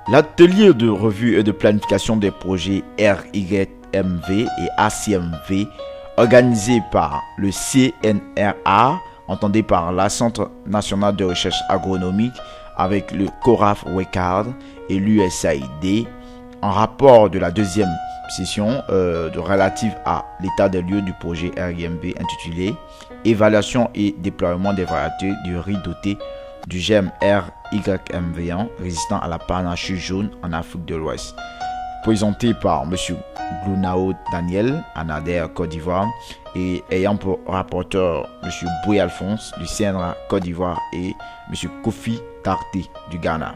L'atelier de revue et de planification des projets RYMV et ACMV, organisé par le CNRA, entendé par la Centre national de recherche agronomique avec le CORAF WECAD et l'USAID, en rapport de la deuxième session relative à l'état des lieux du projet RYMV intitulé Évaluation et déploiement des variétés du riz doté du gemme RYMV1 résistant à la panachue jaune en Afrique de l'Ouest, présenté par M. Glounao Daniel, Anader, Côte d'Ivoire, et ayant pour rapporteur M. Boué Alphonse du CNRA Côte d'Ivoire et M. Kofi Tarté du Ghana.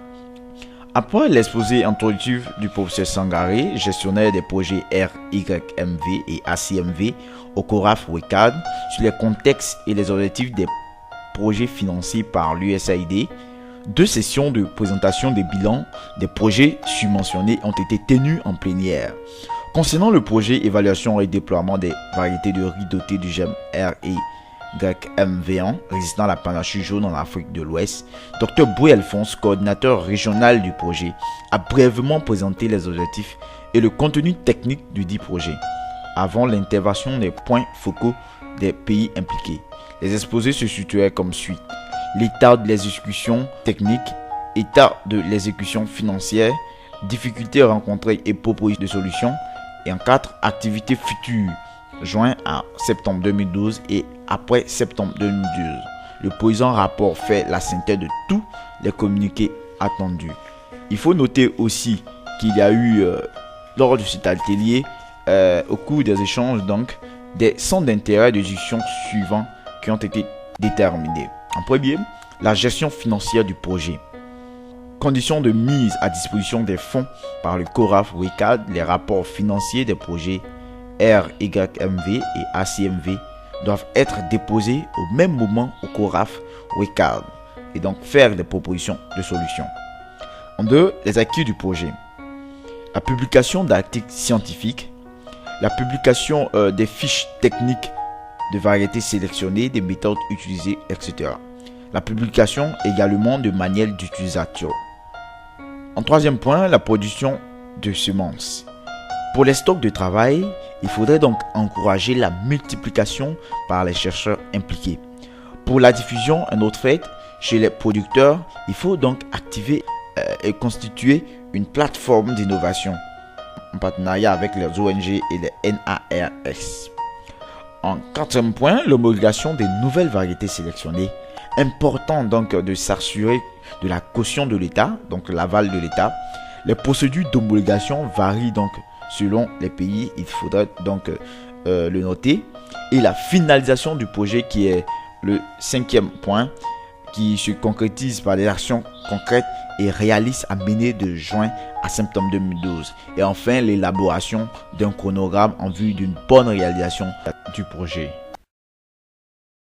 Après l'exposé introductif du professeur Sangaré, gestionnaire des projets RYMV et ACMV au CORAF WECAD, sur les contextes et les objectifs des projets financés par l'USAID, 2 sessions de présentation des bilans des projets subventionnés ont été tenues en plénière. Concernant le projet évaluation et déploiement des variétés de riz doté du gemme RYMV1 résistant à la panachue jaune en Afrique de l'Ouest, Dr Boué Alphonse, coordinateur régional du projet, a brièvement présenté les objectifs et le contenu technique du dit projet, avant l'intervention des points focaux des pays impliqués. Les exposés se situaient comme suit: l'état de l'exécution technique, état de l'exécution financière, difficultés rencontrées et propositions de solutions, et en 4 activités futures, juin à septembre 2012 et après septembre 2012. Le présent rapport fait la synthèse de tous les communiqués attendus. Il faut noter aussi qu'il y a eu, lors de cet atelier, au cours des échanges, donc, des centres d'intérêt de discussion suivants qui ont été déterminés. En premier, la gestion financière du projet. Conditions de mise à disposition des fonds par le CORAF WECAD. Les rapports financiers des projets RYMV et ACMV doivent être déposés au même moment au CORAF WECAD et donc faire des propositions de solutions. En 2, les acquis du projet. La publication d'articles scientifiques, la publication des fiches techniques de variétés sélectionnées, des méthodes utilisées, etc. La publication également de manuels d'utilisation. En 3e point, la production de semences. Pour les stocks de travail, il faudrait donc encourager la multiplication par les chercheurs impliqués. Pour la diffusion, un autre fait, chez les producteurs, il faut donc activer et constituer une plateforme d'innovation en partenariat avec les ONG et les NARS. En 4e point, l'homologation des nouvelles variétés sélectionnées. Important donc de s'assurer de la caution de l'État, donc l'aval de l'État. Les procédures d'homologation varient donc selon les pays, il faudra donc le noter. Et la finalisation du projet qui est le 5e point, qui se concrétise par des actions concrètes et réalistes à mener de juin à septembre 2012. Et enfin, l'élaboration d'un chronogramme en vue d'une bonne réalisation du projet.